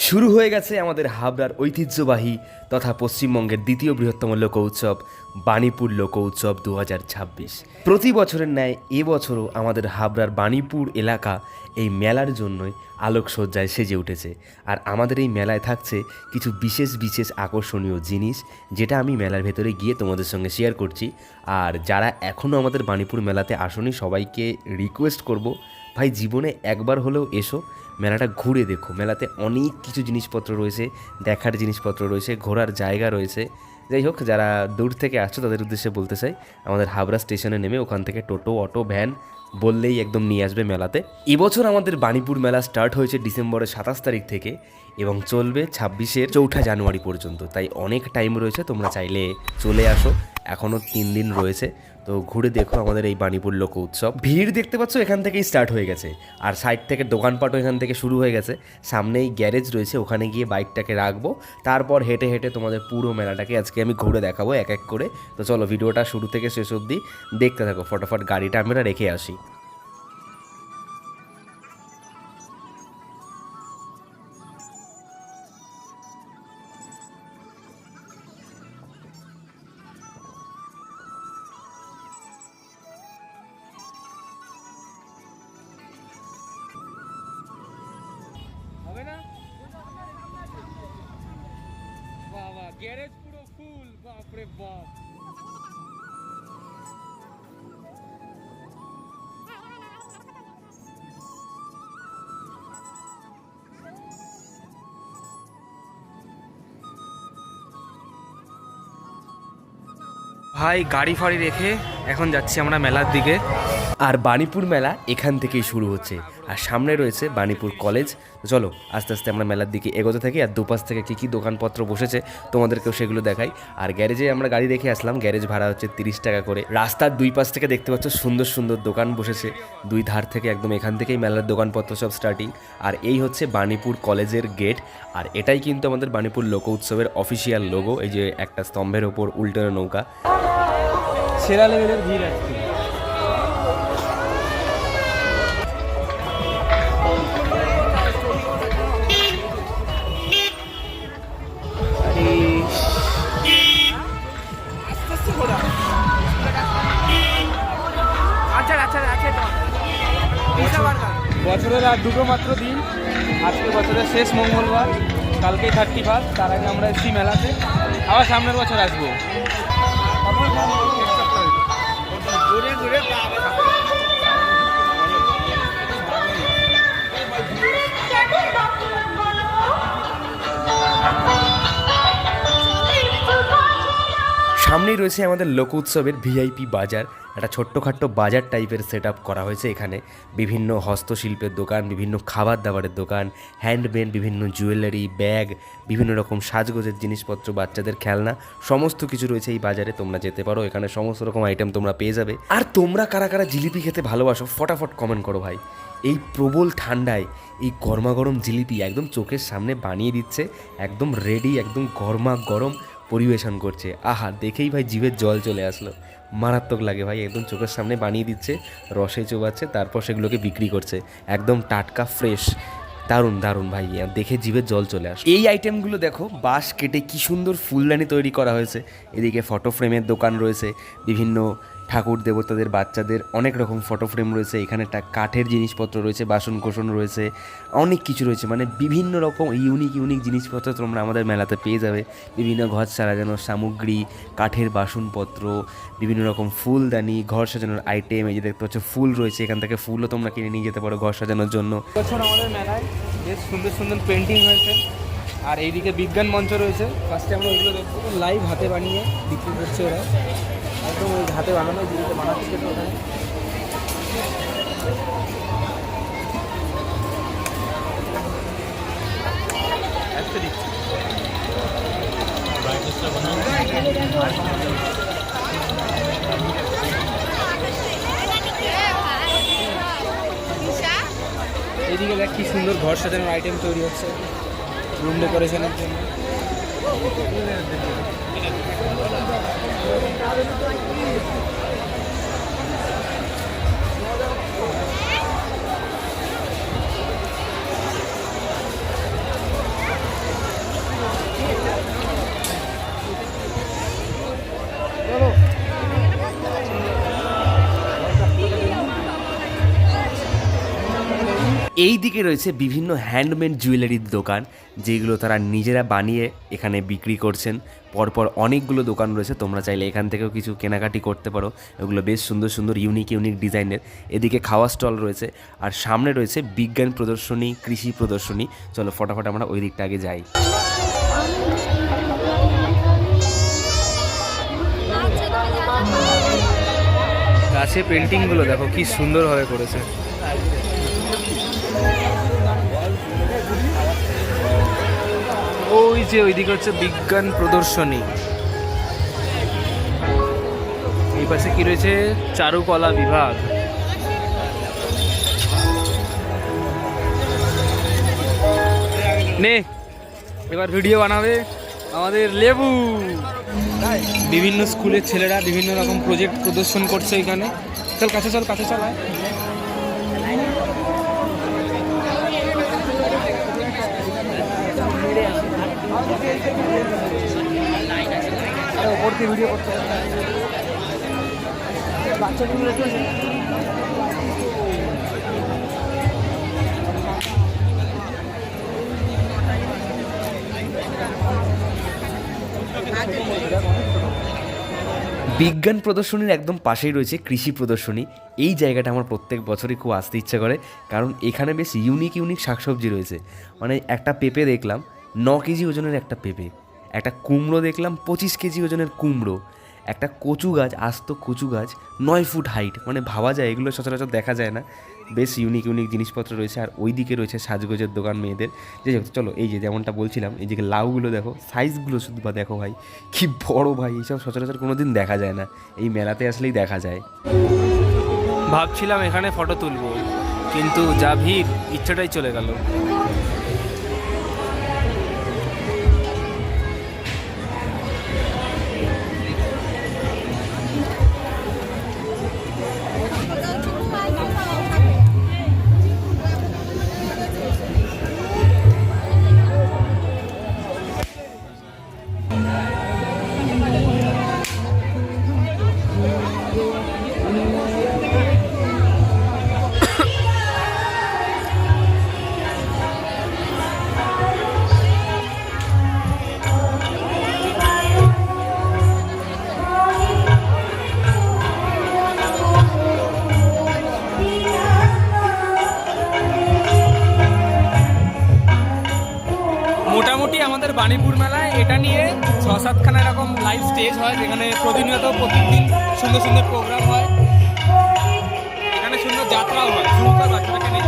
শুরু হয়ে গেছে আমাদের হাবড়ার ঐতিহ্যবাহী তথা পশ্চিমবঙ্গের দ্বিতীয় বৃহত্তম লোক উৎসব বাণীপুর লোক উৎসব 2026। প্রতি বছরের ন্যায় এবছরও আমাদের হাবড়ার বাণীপুর এলাকা এই মেলার জন্যই আলোকসজ্জায় সেজে উঠেছে। আর আমাদের এই মেলায় থাকছে কিছু বিশেষ বিশেষ আকর্ষণীয় জিনিস, যেটা আমি মেলার ভেতরে গিয়ে তোমাদের সঙ্গে শেয়ার করছি। আর যারা এখনও আমাদের বাণীপুর মেলাতে আসেনি সবাইকে রিকোয়েস্ট করব, ভাই জীবনে একবার হলেও এসো, মেলাটা ঘুরে দেখো। মেলাতে অনেক কিছু জিনিসপত্র রয়েছে, দেখার জিনিসপত্র রয়েছে, ঘোরার জায়গা রয়েছে। যাই হোক, যারা দূর থেকে আসছো তাদের উদ্দেশ্যে বলতে চাই, আমাদের হাবড়া স্টেশনে নেমে ওখান থেকে টোটো, অটো, ভ্যান বললেই একদম নিয়ে আসবে মেলাতে। এবছর আমাদের বাণীপুর মেলা স্টার্ট হয়েছে ডিসেম্বরের 27 তারিখ থেকে এবং চলবে 26-এর 4 জানুয়ারি পর্যন্ত। তাই অনেক টাইম রয়েছে, তোমরা চাইলে চলে আসো, এখনও 3 দিন রয়েছে। তো ঘুরে দেখো আমাদের এই বাণীপুর লোক উৎসব। ভিড় দেখতে পাচ্ছ এখান থেকেই স্টার্ট হয়ে গেছে, আর সাইড থেকে দোকানপাটও এখান থেকে শুরু হয়ে গেছে। সামনেই গ্যারেজ রয়েছে, ওখানে গিয়ে বাইকটাকে রাখবো, তারপর হেঁটে হেঁটে তোমাদের পুরো মেলাটাকে আজকে আমি ঘুরে দেখাবো এক এক করে। তো চলো ভিডিওটা শুরু থেকে শেষ অবধি দেখতে থাকো, ফটাফট গাড়িটা আমরা রেখে আসি। হবে না? বাবা, গ্যারেজ পুরো ফুল, বাপরে বাপ। ভাই গাড়ি ফাড়ি রেখে এখন যাচ্ছি আমরা মেলার দিকে। আর বাণীপুর মেলা এখান থেকেই শুরু হচ্ছে, আর সামনে রয়েছে বাণীপুর কলেজ। তো চলো আস্তে আস্তে আমরা মেলার দিকে এগোতে থাকি, আর দুপাশ থেকে কী কী দোকানপত্র বসেছে তোমাদেরকেও সেগুলো দেখাই। আর গ্যারেজে আমরা গাড়ি রেখে আসলাম, গ্যারেজ ভাড়া হচ্ছে 30 টাকা করে। রাস্তার দুই পাশ থেকে দেখতে পাচ্ছ সুন্দর সুন্দর দোকান বসেছে, দুই ধার থেকে একদম এখান থেকেই মেলার দোকানপত্র সব স্টার্টিং। আর এই হচ্ছে বাণীপুর কলেজের গেট, আর এটাই কিন্তু আমাদের বাণীপুর লোক উৎসবের অফিসিয়াল লোগো। এই যে একটা স্তম্ভের ওপর উল্টানো নৌকা। সেরা লেভেলের ভিড় আছে। বছরের আর দুটো মাত্র দিন, আজকে বছরের শেষ মঙ্গলবার, কালকেই 31, তার আগে আমরা এসছি মেলাতে, আবার সামনের বছর আসবো। সামনেই রয়েছে আমাদের লোক উৎসবের ভিআইপি বাজার, একটা ছোট্টখাট্টো বাজার টাইপের সেট আপ করা হয়েছে। এখানে বিভিন্ন হস্তশিল্পের দোকান, বিভিন্ন খাবার দাবারের দোকান, হ্যান্ডমেড বিভিন্ন জুয়েলারি, ব্যাগ, বিভিন্ন রকম সাজগোজের জিনিসপত্র, বাচ্চাদের খেলনা, সমস্ত কিছু রয়েছে এই বাজারে। তোমরা যেতে পারো, এখানে সমস্ত রকম আইটেম তোমরা পেয়ে যাবে। আর তোমরা কারা কারা জিলিপি খেতে ভালোবাসো ফটাফট কমেন্ট করো ভাই। এই প্রবল ঠান্ডায় এই গরমাগরম জিলিপি একদম চোখের সামনে বানিয়ে দিচ্ছে, একদম রেডি, একদম গরমা গরম পরিবেশন করছে। আহা, দেখেই ভাই জিভের জল চলে আসলো, মারাত্মক লাগে ভাই। একদম চোখের সামনে বানিয়ে দিচ্ছে, রসে চোবাচ্ছে, তারপর সেগুলোকে বিক্রি করছে একদম টাটকা ফ্রেশ। দারুণ দারুণ ভাই, দেখে জিভের জল চলে আসে। এই আইটেমগুলো দেখো, বাঁশ কেটে কি সুন্দর ফুলদানি তৈরি করা হয়েছে। এদিকে ফটো ফ্রেমের দোকান রয়েছে, বিভিন্ন ঠাকুর দেবতাদের, বাচ্চাদের অনেক রকম ফটো ফ্রেম রয়েছে। এখানে একটা কাঠের জিনিসপত্র রয়েছে, বাসন কোসন রয়েছে, অনেক কিছু রয়েছে। মানে বিভিন্ন রকম ইউনিক ইউনিক জিনিসপত্র তোমরা আমাদের মেলাতে পেয়ে যাবে। বিভিন্ন ঘর সাজানোর সামগ্রী, কাঠের বাসনপত্র, বিভিন্ন রকম ফুলদানি, ঘর সাজানোর আইটেম। এই যে দেখতে পাচ্ছ ফুল রয়েছে, এখান থেকে ফুলও তোমরা কিনে নিয়ে যেতে পারো ঘর সাজানোর জন্য। বছর আমাদের মেলায় বেশ সুন্দর সুন্দর পেন্টিং হয়েছে, আর এইদিকে বিজ্ঞান মঞ্চ রয়েছে। ফার্স্টে আমরা ওইগুলো দেখবো, লাইভ হাতে বানিয়ে বিক্রি করছে ওরা, একদম ওই হাতে বানানো জিনিসটা বানাচ্ছে সেটা ওখানে। এইদিকে দেখ কি সুন্দর ঘর সাজানোর আইটেম তৈরি হচ্ছে রুম ডেকোরেশনের জন্য। এই দিকে রয়েছে বিভিন্ন হ্যান্ডমেড জুয়েলারির দোকান, যেগুলো তারা নিজেরা বানিয়ে এখানে বিক্রি করছেন। পরপর অনেকগুলো দোকান রয়েছে, তোমরা চাইলে এখান থেকেও কিছু কেনাকাটি করতে পারো। এগুলো বেশ সুন্দর সুন্দর ইউনিক ইউনিক ডিজাইনের। এদিকে খাওয়া স্টল রয়েছে, আর সামনে রয়েছে বিজ্ঞান প্রদর্শনী, কৃষি প্রদর্শনী। চলো ফটাফট আমরা ওই দিকটা আগে যাই। গাছে পেন্টিংগুলো দেখো কি সুন্দরভাবে করেছে। ওই যে ওইদিকে হচ্ছে বিজ্ঞান প্রদর্শনী, এই পাশে কি রয়েছে চারুকলা বিভাগ। নে এবার ভিডিও বানাবে আমাদের লেবু। বিভিন্ন স্কুলের ছেলেরা বিভিন্ন রকম প্রজেক্ট প্রদর্শন করছে এখানে। চল কাছে চল, কাছে চল। ওপর দিয়ে ভিডিও করতে বাচ্চাগুলো চলছে। বিজ্ঞান প্রদর্শনীর একদম পাশেই রয়েছে কৃষি প্রদর্শনী। এই জায়গাটা আমার প্রত্যেক বছরই খুব আসতে ইচ্ছা করে, কারণ এখানে বেশ ইউনিক ইউনিক শাকসবজি রয়েছে। মানে একটা পেঁপে দেখলাম 9 কেজি ওজনের একটা পেঁপে, একটা কুমড়ো দেখলাম 25 কেজি ওজনের কুমড়ো, একটা কচু গাছ, আস্ত কচু গাছ 9 ফুট হাইট। মানে ভাবা যায় এগুলো সচরাচর দেখা যায় না। বেশ ইউনিক ইউনিক জিনিসপত্র রয়েছে। আর ওই দিকে রয়েছে সাজগোজের দোকান মেয়েদের। যে চলো এই যে যেমনটা বলছিলাম, এই যে লাউগুলো দেখো, সাইজগুলো শুধু বা দেখো ভাই কি বড় ভাই, এইসব সচরাচর কোনো দিন দেখা যায় না, এই মেলাতে আসলেই দেখা যায়। ভাবছিলাম এখানে ফটো তুলবো, কিন্তু যা ভিড় ইচ্ছাটাই চলে গেল। মোটামুটি আমাদের বাণীপুর মেলায় এটা নিয়ে 6-7খানা এরকম লাইভ স্টেজ হয়, যেখানে প্রতিনিয়ত প্রতিদিন সুন্দর সুন্দর প্রোগ্রাম হয়। এখানে সুন্দর যাত্রাও হয়। সুন্দর বাচ্চাটাকে নিয়ে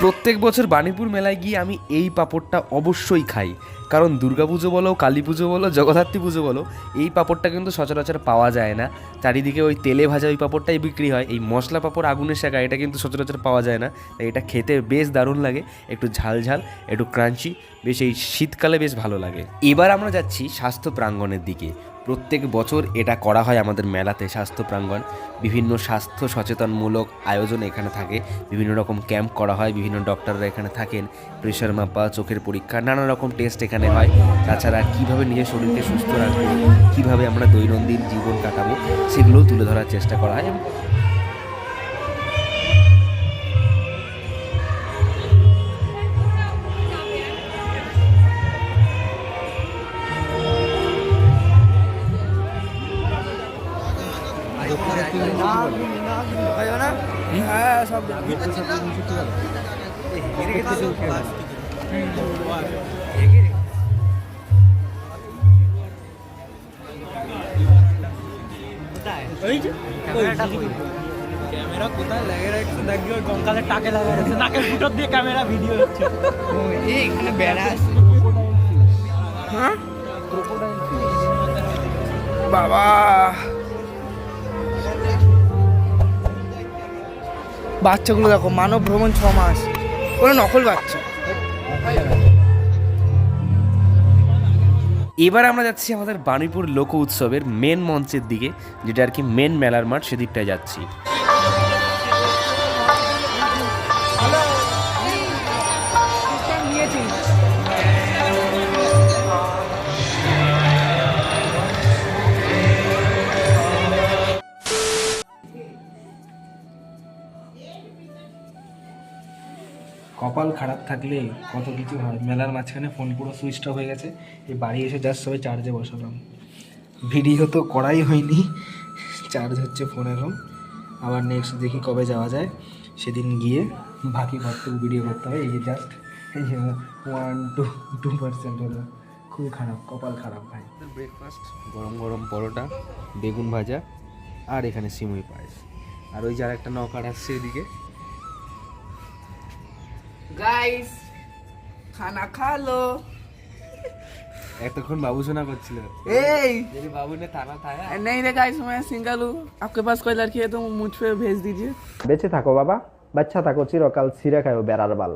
প্রত্যেক বছর বাণীপুর মেলায় গিয়ে আমি এই পাঁপড়টা অবশ্যই খাই, কারণ দুর্গাপুজো বলো, কালী পুজো বলো, জগদ্ধাত্রী পুজো বলো, এই পাঁপড়টা কিন্তু সচরাচর পাওয়া যায় না। চারিদিকে ওই তেলে ভাজা ওই পাঁপড়টাই বিক্রি হয়। এই মশলা পাঁপড় আগুনের শেখা এটা কিন্তু সচরাচর পাওয়া যায় না। তাই এটা খেতে বেশ দারুণ লাগে, একটু ঝাল ঝাল, একটু ক্রাঞ্চি, বেশ এই শীতকালে বেশ ভালো লাগে। এবার আমরা যাচ্ছি স্বাস্থ্য প্রাঙ্গণের দিকে। প্রত্যেক বছর এটা করা হয় আমাদের মেলাতে, স্বাস্থ্য প্রাঙ্গণ। বিভিন্ন স্বাস্থ্য সচেতনমূলক আয়োজন এখানে থাকে, বিভিন্ন রকম ক্যাম্প করা হয়, বিভিন্ন ডক্টররা এখানে থাকেন, প্রেশার মাপা, চোখের পরীক্ষা, নানা রকম টেস্ট এখানে হয়। তাছাড়া কীভাবে নিজের শরীরকে সুস্থ রাখবো, কীভাবে আমরা দৈনন্দিন জীবন কাটাবো, সেগুলোও তুলে ধরার চেষ্টা করা হয়। ক্যামেরা কোথায় লাগে রাখছে দেখবি, ওই কঙ্কালের টাকে লাগা রাখছে, নাকের ফুটোর দিয়ে ক্যামেরা ভিডিও হচ্ছে। এখানে বেড়া আছে। হ্যাঁ বাবা, বাচ্চাগুলো দেখো, মানব ভ্রমণ 6 মাস, কোনো নকল বাচ্চা। এবার আমরা যাচ্ছি আমাদের বাণীপুর লোক উৎসবের মেন মঞ্চের দিকে, যেটা আর কি মেন মেলার মাঠ, সেদিকটায় যাচ্ছি। কপাল খারাপ থাকলে কত কিছু হয়। মেলার মাঝখানে ফোন পুরো সুইচ অফ হয়ে গেছে, এই বাড়ি এসে জাস্ট সবাই চার্জে বসালাম। ভিডিও তো করাই হয়নি, চার্জ হচ্ছে ফোন এখন। আবার নেক্সট দেখি কবে যাওয়া যায়, সেদিন গিয়ে বাকি কতটুকু ভিডিও করতে হবে। এই যে জাস্ট এই যে 1-2% হলো, খুব খারাপ, কপাল খারাপ ভাই। ব্রেকফাস্ট গরম গরম পরোটা, বেগুন ভাজা, আর এখানে সিমুই পায়েস। আর ওই যে আর একটা নৌকার আসছে এদিকে। गाइस खाना खा लो। এতক্ষণ বাবু শোনা করছিল, ए যদি বাবু ने थाना था नहीं रे गाइस, मैं सिंगल हूँ। आपके पास कोई लड़की है तो मुझ पे भेज दीजिए। বেঁচে থাকো বাবা, বাচ্চা থাকো চিরকাল ছিঁড়ে খায়ও বেড়ার বাল।